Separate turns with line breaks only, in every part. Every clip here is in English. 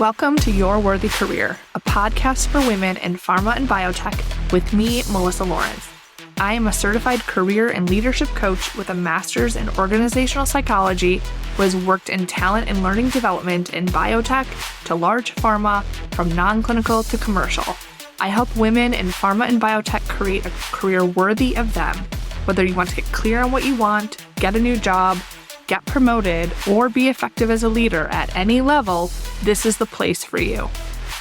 Welcome to Your Worthy Career, a podcast for women in pharma and biotech with me, Melissa Lawrence. I am a certified career and leadership coach with a master's in organizational psychology who has worked in talent and learning development in biotech to large pharma, from non-clinical to commercial. I help women in pharma and biotech create a career worthy of them. Whether you want to get clear on what you want, get a new job, get promoted, or be effective as a leader at any level, this is the place for you.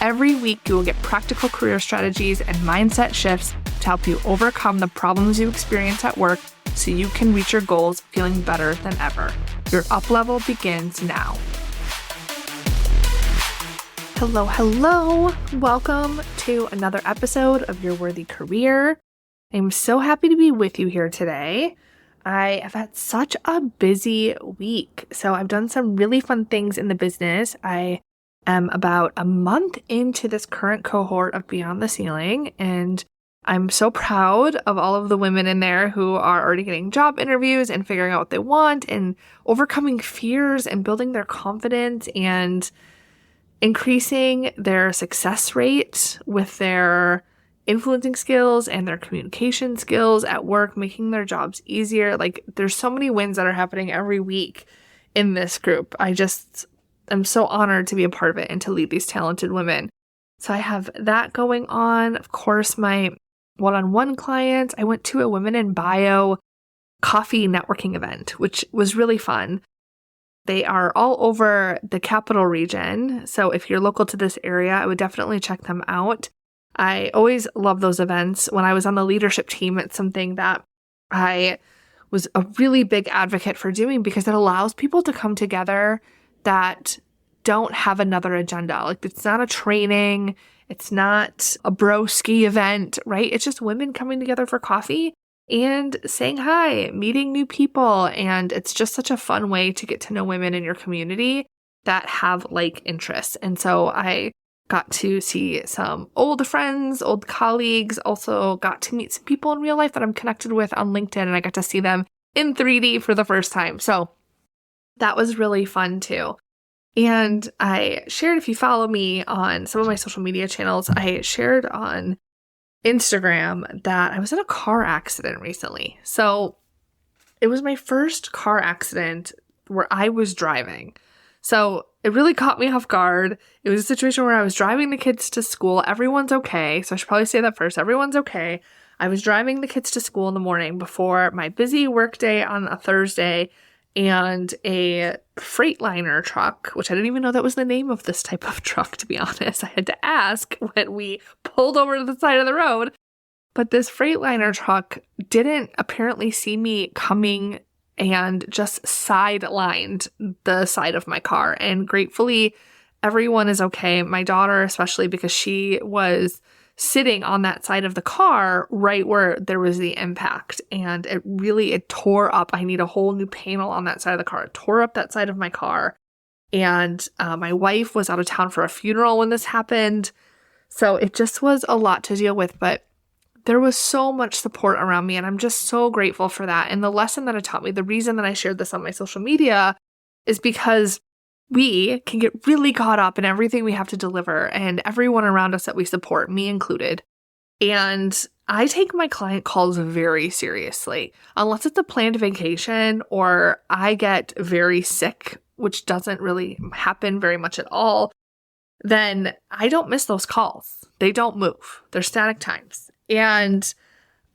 Every week, you will get practical career strategies and mindset shifts to help you overcome the problems you experience at work so you can reach your goals feeling better than ever. Your up level begins now. Hello. Welcome to another episode of Your Worthy Career. I'm so happy to be with you here today. I have had such a busy week. So I've done some really fun things in the business. I am about a month into this current cohort of Beyond the Ceiling, and I'm so proud of all of the women in there who are already getting job interviews and figuring out what they want and overcoming fears and building their confidence and increasing their success rate with their influencing skills and their communication skills at work, making their jobs easier. Like, there's so many wins that are happening every week in this group. I'm so honored to be a part of it and to lead these talented women. So I have that going on. Of course, my one-on-one clients. I went to a Women in Bio coffee networking event, which was really fun. They are all over the capital region. So if you're local to this area, I would definitely check them out. I always love those events. When I was on the leadership team, it's something that I was a really big advocate for doing because it allows people to come together that don't have another agenda. Like, it's not a training. It's not a broski event, right? It's just women coming together for coffee and saying hi, meeting new people. And it's just such a fun way to get to know women in your community that have like interests. And so I got to see some old friends, old colleagues, also got to meet some people in real life that I'm connected with on LinkedIn, and I got to see them in 3D for the first time. So that was really fun too. And I shared, if you follow me on some of my social media channels, I shared on Instagram that I was in a car accident recently. So it was my first car accident where I was driving. So it really caught me off guard. It was a situation where I was driving the kids to school. Everyone's okay. So I should probably say that first. Everyone's okay. I was driving the kids to school in the morning before my busy work day on a Thursday, and a Freightliner truck, which I didn't even know that was the name of this type of truck, to be honest. I had to ask when we pulled over to the side of the road. But this Freightliner truck didn't apparently see me coming and just sidelined the side of my car. And gratefully, everyone is okay. My daughter, especially, because she was sitting on that side of the car right where there was the impact. And it tore up. I need a whole new panel on that side of the car. It tore up that side of my car. And my wife was out of town for a funeral when this happened. So it just was a lot to deal with. But there was so much support around me, and I'm just so grateful for that. And the lesson that it taught me, the reason that I shared this on my social media, is because we can get really caught up in everything we have to deliver and everyone around us that we support, me included. And I take my client calls very seriously. Unless it's a planned vacation or I get very sick, which doesn't really happen very much at all, then I don't miss those calls. They don't move. They're static times. And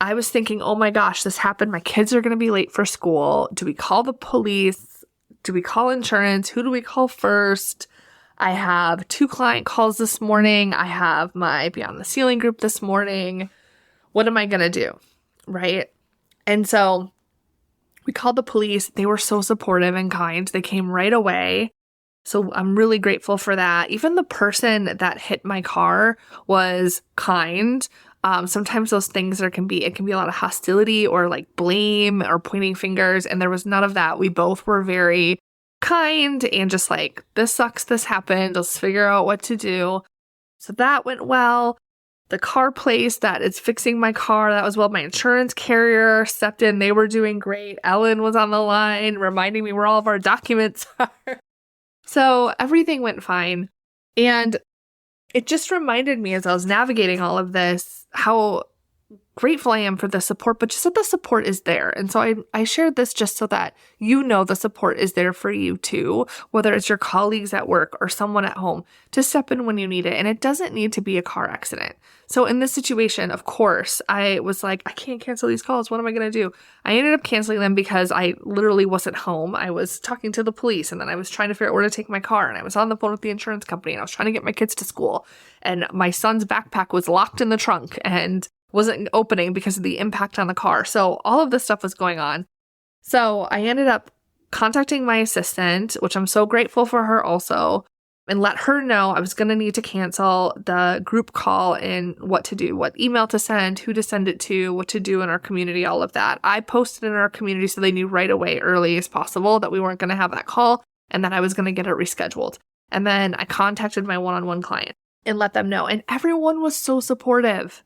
I was thinking, oh my gosh, this happened. My kids are going to be late for school. Do we call the police? Do we call insurance? Who do we call first? I have 2 client calls this morning. I have my Beyond the Ceiling group this morning. What am I going to do? Right? And so we called the police. They were so supportive and kind. They came right away. So I'm really grateful for that. Even the person that hit my car was kind. Sometimes those things it can be a lot of hostility or like blame or pointing fingers. And there was none of that. We both were very kind and just like, this sucks, this happened. Let's figure out what to do. So that went well. The car place that is fixing my car, that was well. My insurance carrier stepped in. They were doing great. Ellen was on the line reminding me where all of our documents are. So everything went fine. And it just reminded me as I was navigating all of this, how grateful I am for the support, but just that the support is there. And so I shared this just so that you know the support is there for you too, whether it's your colleagues at work or someone at home, to step in when you need it. And it doesn't need to be a car accident. So in this situation, of course, I was like, I can't cancel these calls. What am I going to do? I ended up canceling them because I literally wasn't home. I was talking to the police, and then I was trying to figure out where to take my car, and I was on the phone with the insurance company, and I was trying to get my kids to school, and my son's backpack was locked in the trunk and wasn't opening because of the impact on the car. So all of this stuff was going on. So I ended up contacting my assistant, which I'm so grateful for her also, and let her know I was going to need to cancel the group call and what to do, what email to send, who to send it to, what to do in our community, all of that. I posted in our community so they knew right away, early as possible, that we weren't going to have that call and that I was going to get it rescheduled. And then I contacted my one-on-one client and let them know. And everyone was so supportive.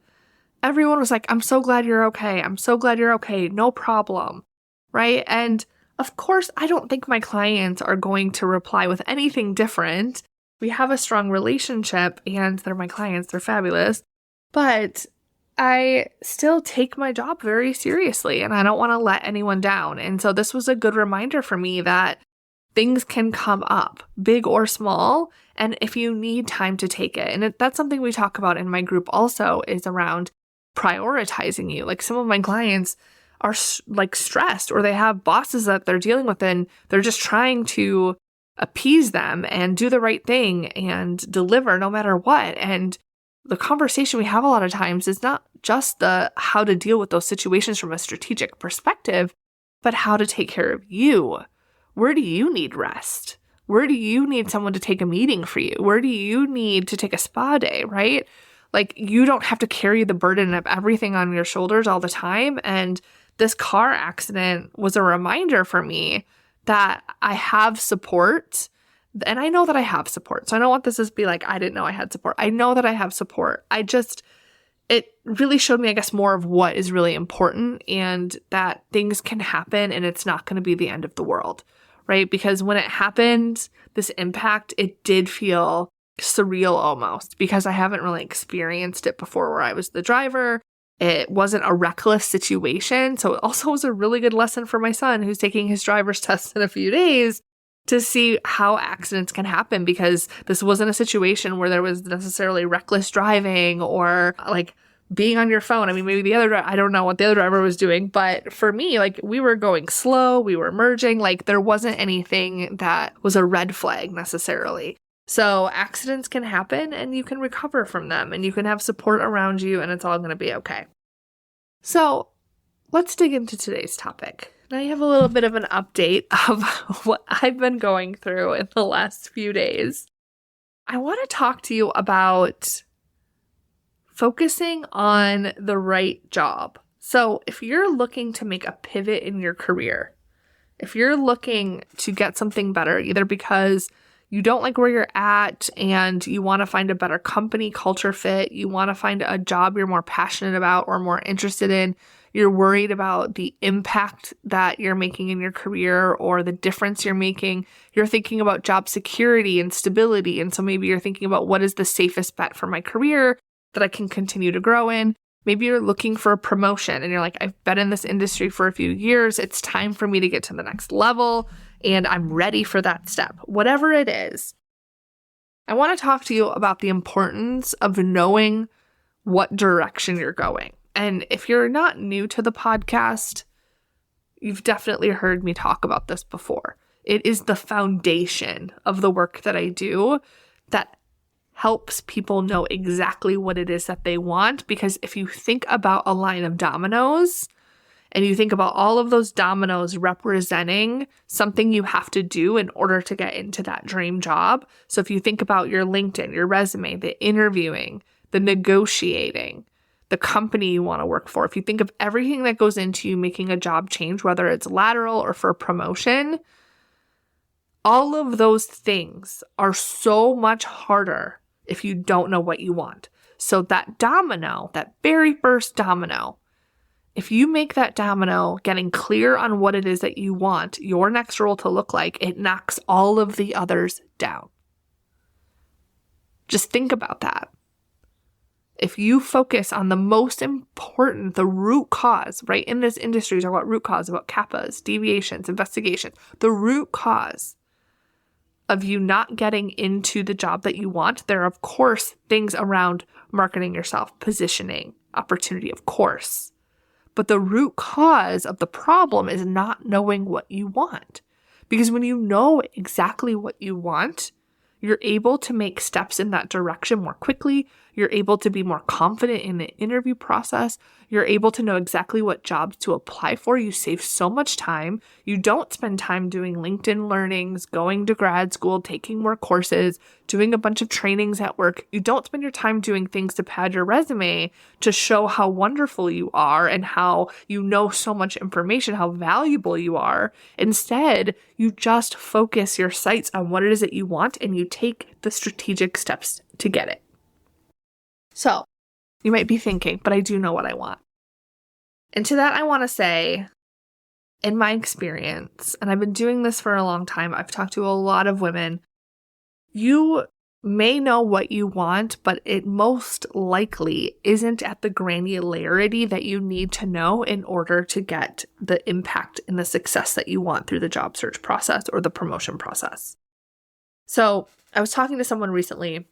Everyone was like, I'm so glad you're okay. I'm so glad you're okay. No problem. Right? And of course, I don't think my clients are going to reply with anything different. We have a strong relationship and they're my clients. They're fabulous. But I still take my job very seriously and I don't want to let anyone down. And so this was a good reminder for me that things can come up, big or small, and if you need time to take it. And that's something we talk about in my group also, is around prioritizing you. Like, some of my clients are like stressed, or they have bosses that they're dealing with and they're just trying to appease them and do the right thing and deliver no matter what. And the conversation we have a lot of times is not just the how to deal with those situations from a strategic perspective, but how to take care of you. Where do you need rest? Where do you need someone to take a meeting for you? Where do you need to take a spa day, right? Like, you don't have to carry the burden of everything on your shoulders all the time. And this car accident was a reminder for me that I have support. And I know that I have support. So I don't want this to be like, I didn't know I had support. I know that I have support. It really showed me, I guess, more of what is really important, and that things can happen and it's not going to be the end of the world, right? Because when it happened, this impact, it did feel surreal almost, because I haven't really experienced it before where I was the driver. It wasn't a reckless situation. So it also was a really good lesson for my son, who's taking his driver's test in a few days, to see how accidents can happen, because this wasn't a situation where there was necessarily reckless driving or like being on your phone. I mean, maybe I don't know what the other driver was doing, but for me, like, we were going slow, we were merging, like there wasn't anything that was a red flag necessarily. So accidents can happen and you can recover from them and you can have support around you and it's all going to be okay. So let's dig into today's topic. Now I have a little bit of an update of what I've been going through in the last few days. I want to talk to you about focusing on the right job. So if you're looking to make a pivot in your career, if you're looking to get something better, either because you don't like where you're at and you want to find a better company culture fit, you want to find a job you're more passionate about or more interested in, you're worried about the impact that you're making in your career or the difference you're making, you're thinking about job security and stability, and so maybe you're thinking about what is the safest bet for my career that I can continue to grow in. Maybe you're looking for a promotion and you're like, I've been in this industry for a few years, it's time for me to get to the next level, and I'm ready for that step. Whatever it is, I want to talk to you about the importance of knowing what direction you're going. And if you're not new to the podcast, you've definitely heard me talk about this before. It is the foundation of the work that I do that helps people know exactly what it is that they want. Because if you think about a line of dominoes, and you think about all of those dominoes representing something you have to do in order to get into that dream job. So if you think about your LinkedIn, your resume, the interviewing, the negotiating, the company you want to work for, if you think of everything that goes into you making a job change, whether it's lateral or for promotion, all of those things are so much harder if you don't know what you want. So that domino, that very first domino, if you make that domino getting clear on what it is that you want your next role to look like, it knocks all of the others down. Just think about that. If you focus on the most important, the root cause, right? In this industry, we talk about root cause, about CAPAs, deviations, investigations. The root cause of you not getting into the job that you want, there are, of course, things around marketing yourself, positioning, opportunity, of course. But the root cause of the problem is not knowing what you want. Because when you know exactly what you want, you're able to make steps in that direction more quickly. You're able to be more confident in the interview process. You're able to know exactly what jobs to apply for. You save so much time. You don't spend time doing LinkedIn learnings, going to grad school, taking more courses, doing a bunch of trainings at work. You don't spend your time doing things to pad your resume to show how wonderful you are and how you know so much information, how valuable you are. Instead, you just focus your sights on what it is that you want and you take the strategic steps to get it. So you might be thinking, but I do know what I want. And to that, I want to say, in my experience, and I've been doing this for a long time, I've talked to a lot of women, you may know what you want, but it most likely isn't at the granularity that you need to know in order to get the impact and the success that you want through the job search process or the promotion process. So I was talking to someone recently,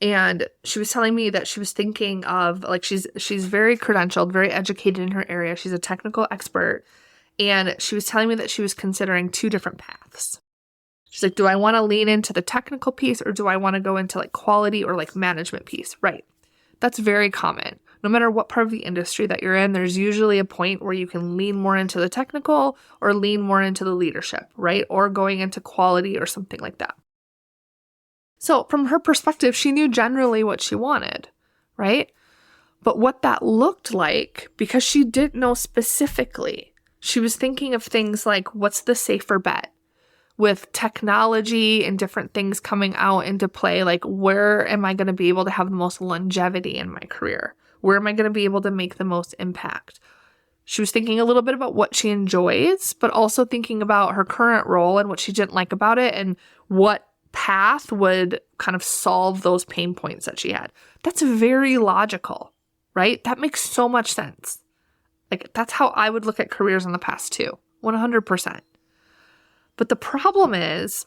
and she was telling me that she was thinking of, like, she's very credentialed, very educated in her area. She's a technical expert. And she was telling me that she was considering two different paths. She's like, do I want to lean into the technical piece or do I want to go into like quality or like management piece? Right. That's very common. No matter what part of the industry that you're in, there's usually a point where you can lean more into the technical or lean more into the leadership, right? Or going into quality or something like that. So from her perspective, she knew generally what she wanted, right? But what that looked like, because she didn't know specifically, she was thinking of things like, what's the safer bet? With technology and different things coming out into play, like where am I going to be able to have the most longevity in my career? Where am I going to be able to make the most impact? She was thinking a little bit about what she enjoys, but also thinking about her current role and what she didn't like about it and what path would kind of solve those pain points that she had. That's very logical, right? That makes so much sense. Like, that's how I would look at careers in the past too, 100%. But the problem is,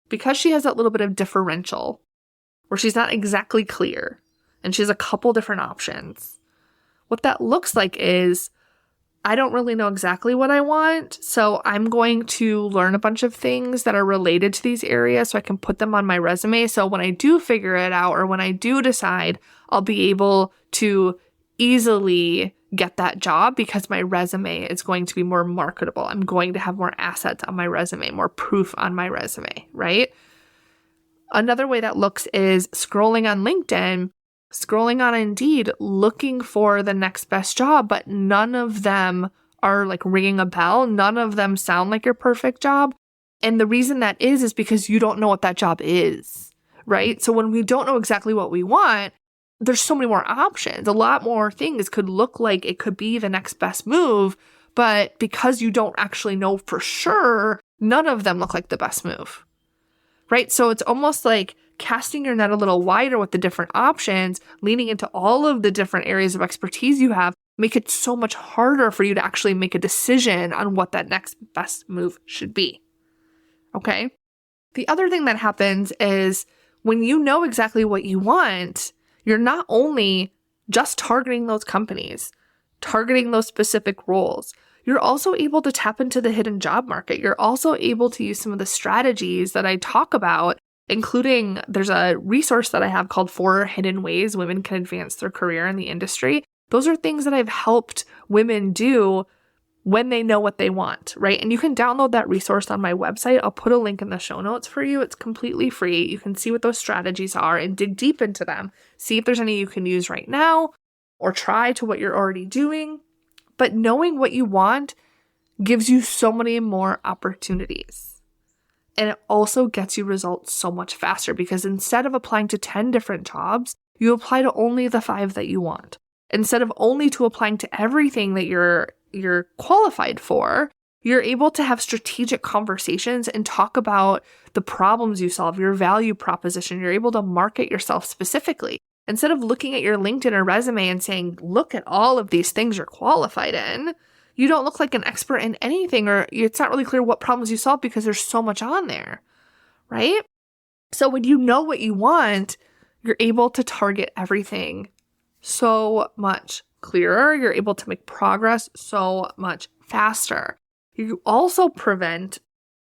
because she has that little bit of differential where she's not exactly clear and she has a couple different options, what that looks like is, I don't really know exactly what I want, so I'm going to learn a bunch of things that are related to these areas so I can put them on my resume. So when I do figure it out or when I do decide, I'll be able to easily get that job because my resume is going to be more marketable. I'm going to have more assets on my resume, more proof on my resume, right? Another way that looks is scrolling on LinkedIn, scrolling on Indeed, looking for the next best job, but none of them are like ringing a bell. None of them sound like your perfect job. And the reason that is because you don't know what that job is, right? So when we don't know exactly what we want, there's so many more options. A lot more things could look like it could be the next best move, but because you don't actually know for sure, none of them look like the best move, right? So it's almost like casting your net a little wider with the different options, leaning into all of the different areas of expertise you have, make it so much harder for you to actually make a decision on what that next best move should be. Okay? The other thing that happens is when you know exactly what you want, you're not only just targeting those companies, targeting those specific roles, you're also able to tap into the hidden job market. You're also able to use some of the strategies that I talk about, including there's a resource that I have called 4 Hidden Ways Women Can Advance Their Career in the Industry. Those are things that I've helped women do when they know what they want, right? And you can download that resource on my website. I'll put a link in the show notes for you. It's completely free. You can see what those strategies are and dig deep into them. See if there's any you can use right now or try to what you're already doing. But knowing what you want gives you so many more opportunities. And it also gets you results so much faster because instead of applying to 10 different jobs, you apply to only the 5 that you want. Instead of only to applying to everything that you're qualified for, You're able to have strategic conversations and talk about the problems you solve, your value proposition. You're able to market yourself specifically. Instead of looking at your LinkedIn or resume and saying, look at all of these things you're qualified in, you don't look like an expert in anything, or it's not really clear what problems you solve because there's so much on there, right? So when you know what you want, you're able to target everything so much clearer. You're able to make progress so much faster. You also prevent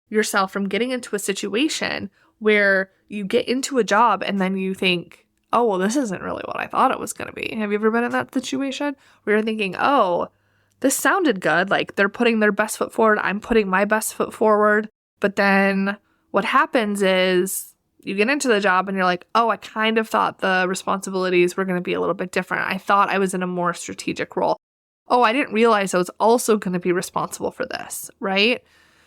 yourself from getting into a situation where you get into a job and then you think, oh, well, this isn't really what I thought it was going to be. Have you ever been in that situation where you're thinking, oh, this sounded good. Like they're putting their best foot forward. I'm putting my best foot forward. But then what happens is you get into the job and you're like, oh, I kind of thought the responsibilities were going to be a little bit different. I thought I was in a more strategic role. Oh, I didn't realize I was also going to be responsible for this, right?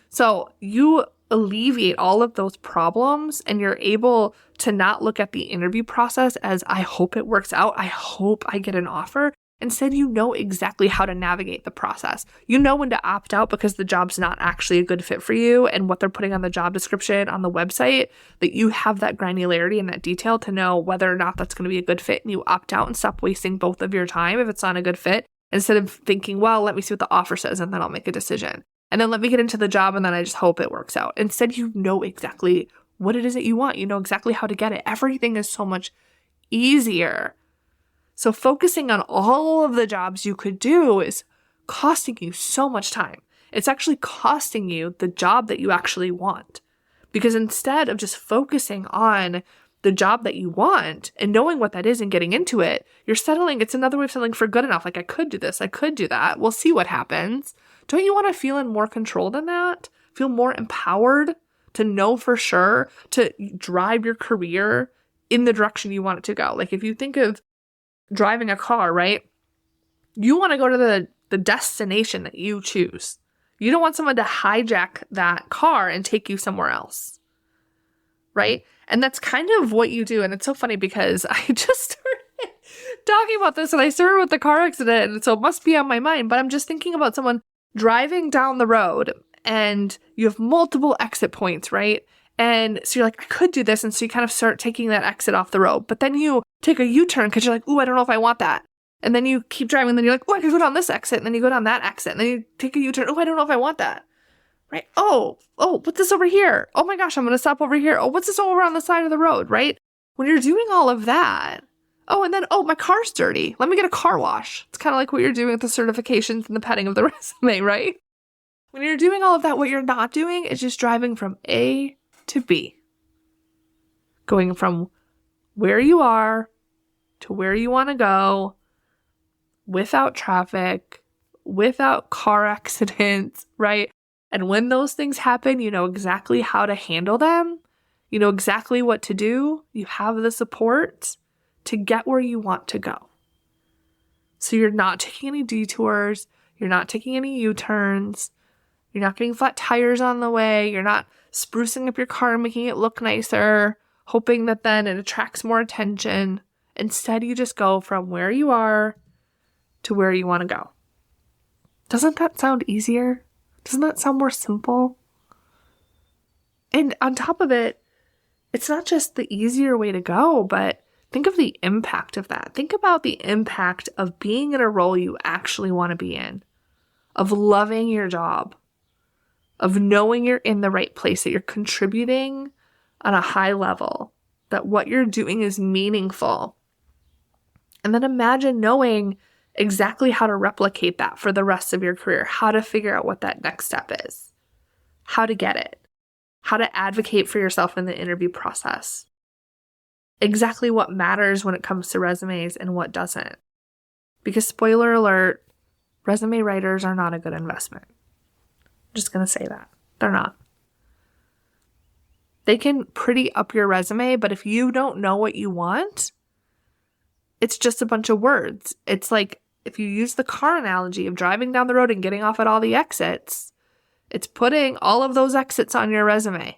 So you alleviate all of those problems and you're able to not look at the interview process as I hope it works out. I hope I get an offer. Instead, you know exactly how to navigate the process. You know when to opt out because the job's not actually a good fit for you and what they're putting on the job description on the website, that you have that granularity and that detail to know whether or not that's going to be a good fit, and you opt out and stop wasting both of your time if it's not a good fit, instead of thinking, well, let me see what the offer says and then I'll make a decision. And then let me get into the job and then I just hope it works out. Instead, you know exactly what it is that you want. You know exactly how to get it. Everything is so much easier. So focusing on all of the jobs you could do is costing you so much time. It's actually costing you the job that you actually want. Because instead of just focusing on the job that you want and knowing what that is and getting into it, you're settling. It's another way of settling for good enough. Like, I could do this. I could do that. We'll see what happens. Don't you want to feel in more control than that? Feel more empowered to know for sure, to drive your career in the direction you want it to go. Like if you think of driving a car, right? You want to go to the destination that you choose. You don't want someone to hijack that car and take you somewhere else, right? And that's kind of what you do. And it's so funny because I just started talking about this and I started with the car accident, and so it must be on my mind, but I'm just thinking about someone driving down the road and you have multiple exit points, right? And so you're like, I could do this. And so you kind of start taking that exit off the road. But then you take a U-turn because you're like, ooh, I don't know if I want that. And then you keep driving. And then you're like, oh, I could go down this exit. And then you go down that exit. And then you take a U-turn. Oh, I don't know if I want that. Right? Oh, what's this over here? Oh my gosh, I'm going to stop over here. Oh, what's this over on the side of the road, right? When you're doing all of that, oh, and then, oh, my car's dirty. Let me get a car wash. It's kind of like what you're doing with the certifications and the petting of the resume, right? When you're doing all of that, what you're not doing is just driving from A to B. Going from where you are to where you want to go without traffic, without car accidents, right? And when those things happen, you know exactly how to handle them. You know exactly what to do. You have the support to get where you want to go. So you're not taking any detours. You're not taking any U-turns. You're not getting flat tires on the way. You're not sprucing up your car and making it look nicer, hoping that then it attracts more attention. Instead, you just go from where you are to where you want to go. Doesn't that sound easier? Doesn't that sound more simple? And on top of it, it's not just the easier way to go, but think of the impact of that. Think about the impact of being in a role you actually want to be in, of loving your job, of knowing you're in the right place, that you're contributing on a high level, that what you're doing is meaningful. And then imagine knowing exactly how to replicate that for the rest of your career, how to figure out what that next step is, how to get it, how to advocate for yourself in the interview process, exactly what matters when it comes to resumes and what doesn't. Because spoiler alert, resume writers are not a good investment. I'm just going to say that. They're not. They can pretty up your resume, but if you don't know what you want, it's just a bunch of words. It's like if you use the car analogy of driving down the road and getting off at all the exits, it's putting all of those exits on your resume.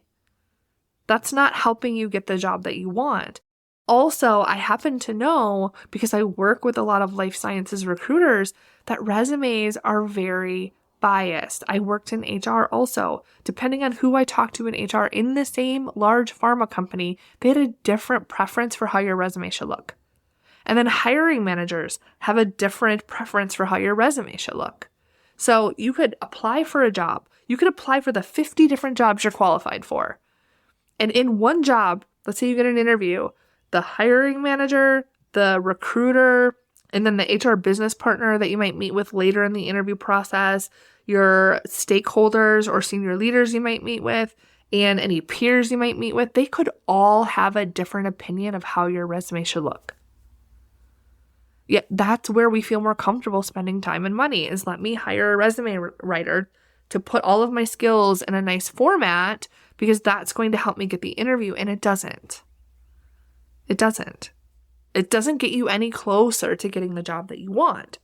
That's not helping you get the job that you want. Also, I happen to know, because I work with a lot of life sciences recruiters, that resumes are very biased. I worked in HR also. Depending on who I talked to in HR in the same large pharma company, they had a different preference for how your resume should look. And then hiring managers have a different preference for how your resume should look. So you could apply for a job. You could apply for the 50 different jobs you're qualified for. And in one job, let's say you get an interview, the hiring manager, the recruiter, and then the HR business partner that you might meet with later in the interview process, your stakeholders or senior leaders you might meet with, and any peers you might meet with, they could all have a different opinion of how your resume should look. Yet that's where we feel more comfortable spending time and money, is let me hire a resume writer to put all of my skills in a nice format because that's going to help me get the interview. And it doesn't. It doesn't. It doesn't get you any closer to getting the job that you want.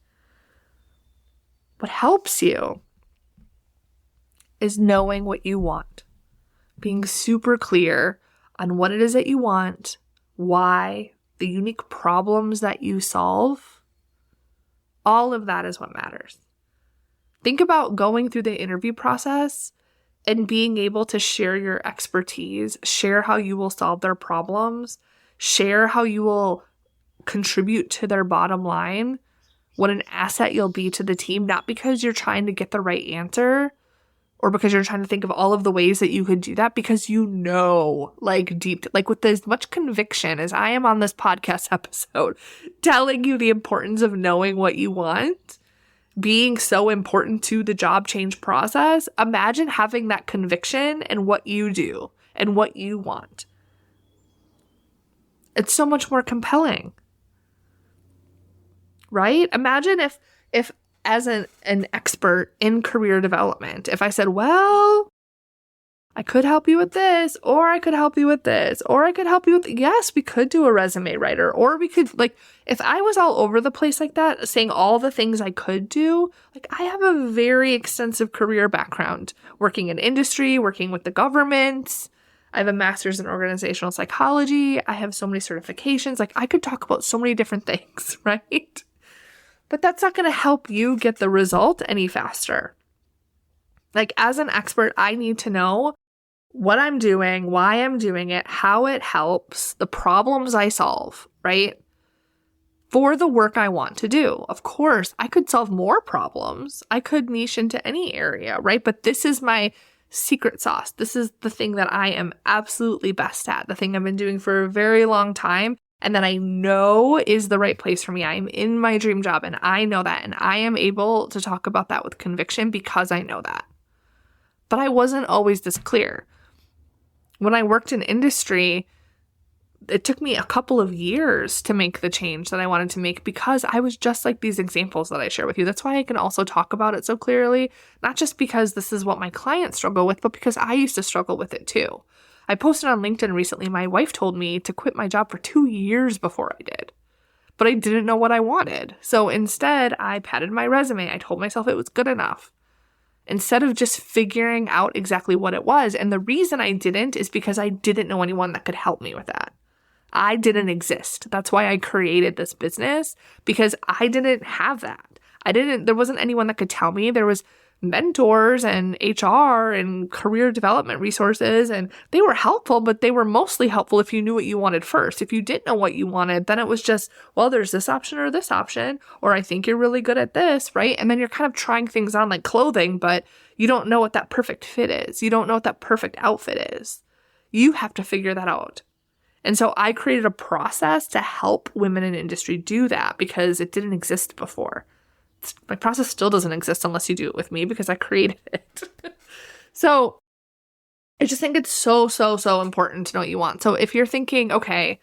What helps you is knowing what you want, being super clear on what it is that you want, why, the unique problems that you solve. All of that is what matters. Think about going through the interview process and being able to share your expertise, share how you will solve their problems, share how you will contribute to their bottom line, what an asset you'll be to the team, not because you're trying to get the right answer or because you're trying to think of all of the ways that you could do that, because you know, like with as much conviction as I am on this podcast episode, telling you the importance of knowing what you want, being so important to the job change process. Imagine having that conviction in what you do and what you want. It's so much more compelling, right? Imagine if as an expert in career development, if I said, well, I could help you with this, or I could help you with this, or I could help you with, yes, we could do a resume writer, or we could, if I was all over the place like that, saying all the things I could do, I have a very extensive career background, working in industry, working with the government. I have a master's in organizational psychology. I have so many certifications. I could talk about so many different things, right? But that's not going to help you get the result any faster. As an expert, I need to know what I'm doing, why I'm doing it, how it helps, the problems I solve, right? For the work I want to do. Of course, I could solve more problems. I could niche into any area, right? But this is my secret sauce. This is the thing that I am absolutely best at, the thing I've been doing for a very long time, and that I know is the right place for me. I am in my dream job, and I know that, and I am able to talk about that with conviction because I know that. But I wasn't always this clear. When I worked in industry, it took me a couple of years to make the change that I wanted to make because I was just like these examples that I share with you. That's why I can also talk about it so clearly, not just because this is what my clients struggle with, but because I used to struggle with it too. I posted on LinkedIn recently, my wife told me to quit my job for 2 years before I did, but I didn't know what I wanted. So instead, I padded my resume. I told myself it was good enough instead of just figuring out exactly what it was. And the reason I didn't is because I didn't know anyone that could help me with that. I didn't exist. That's why I created this business, because I didn't have that. There wasn't anyone that could tell me. There was mentors and HR and career development resources, and they were helpful, but they were mostly helpful if you knew what you wanted first. If you didn't know what you wanted, then it was just, well, there's this option or this option, or I think you're really good at this, right? And then you're kind of trying things on like clothing, but you don't know what that perfect fit is. You don't know what that perfect outfit is. You have to figure that out. And so I created a process to help women in industry do that because it didn't exist before. My process still doesn't exist unless you do it with me because I created it. So I just think it's so, so, so important to know what you want. So if you're thinking, okay,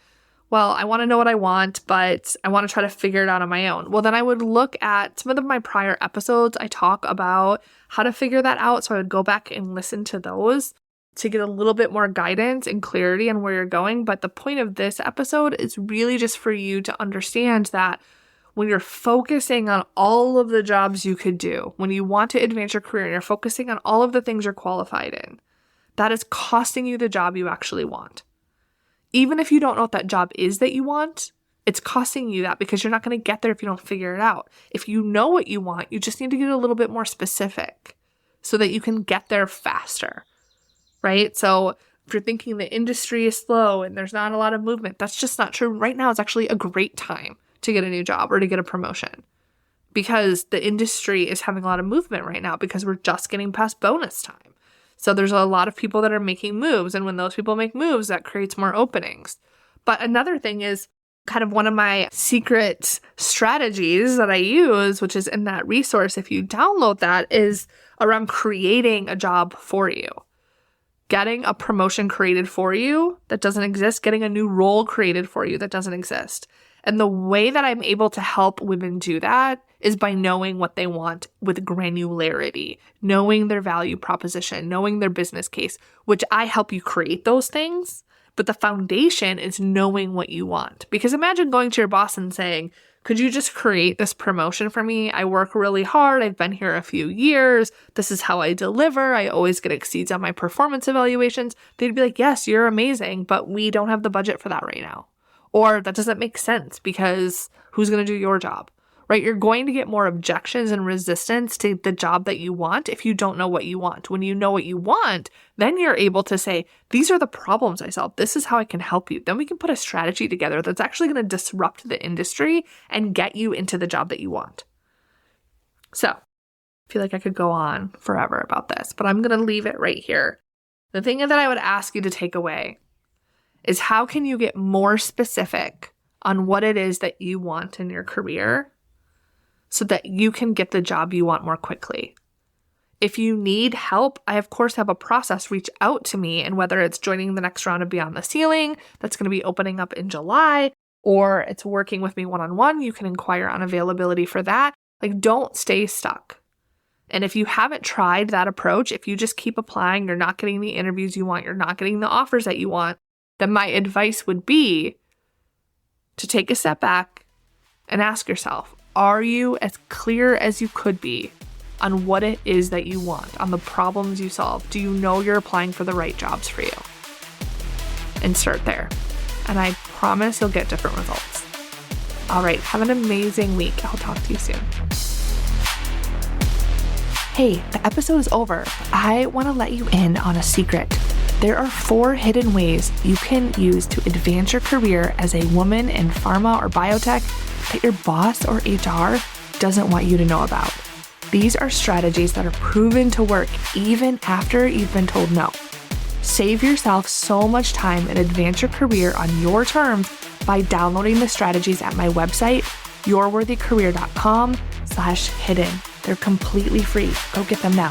well, I want to know what I want, but I want to try to figure it out on my own. Well, then I would look at some of my prior episodes. I talk about how to figure that out. So I would go back and listen to those to get a little bit more guidance and clarity on where you're going. But the point of this episode is really just for you to understand that when you're focusing on all of the jobs you could do, when you want to advance your career and you're focusing on all of the things you're qualified in, that is costing you the job you actually want. Even if you don't know what that job is that you want, It's costing you that because you're not going to get there if you don't figure it out. If you know what you want, you just need to get a little bit more specific so that you can get there faster, right? So if you're thinking the industry is slow and there's not a lot of movement, that's just not true. Right now is actually a great time to get a new job or to get a promotion because the industry is having a lot of movement right now because we're just getting past bonus time. So there's a lot of people that are making moves. And when those people make moves, that creates more openings. But another thing is kind of one of my secret strategies that I use, which is in that resource, if you download that, is around creating a job for you. Getting a promotion created for you that doesn't exist, getting a new role created for you that doesn't exist. And the way that I'm able to help women do that is by knowing what they want with granularity, knowing their value proposition, knowing their business case, which I help you create those things. But the foundation is knowing what you want. Because imagine going to your boss and saying, could you just create this promotion for me? I work really hard. I've been here a few years. This is how I deliver. I always get exceeds on my performance evaluations. They'd be like, yes, you're amazing, but we don't have the budget for that right now. Or that doesn't make sense because who's going to do your job, right? You're going to get more objections and resistance to the job that you want if you don't know what you want. When you know what you want, then you're able to say, these are the problems I solve. This is how I can help you. Then we can put a strategy together that's actually going to disrupt the industry and get you into the job that you want. So I feel like I could go on forever about this, but I'm going to leave it right here. The thing that I would ask you to take away is how can you get more specific on what it is that you want in your career so that you can get the job you want more quickly. If you need help, I of course have a process. Reach out to me, and whether it's joining the next round of Beyond the Ceiling that's going to be opening up in July, or it's working with me one-on-one, you can inquire on availability for that. Like, don't stay stuck. And if you haven't tried that approach, if you just keep applying, you're not getting the interviews you want, you're not getting the offers that you want, then my advice would be to take a step back and ask yourself, are you as clear as you could be on what it is that you want, on the problems you solve? Do you know you're applying for the right jobs for you? And start there. And I promise you'll get different results. All right, have an amazing week. I'll talk to you soon. Hey, the episode is over. I want to let you in on a secret. There are 4 hidden ways you can use to advance your career as a woman in pharma or biotech that your boss or HR doesn't want you to know about. These are strategies that are proven to work even after you've been told no. Save yourself so much time and advance your career on your terms by downloading the strategies at my website, yourworthycareer.com/hidden. They're completely free. Go get them now.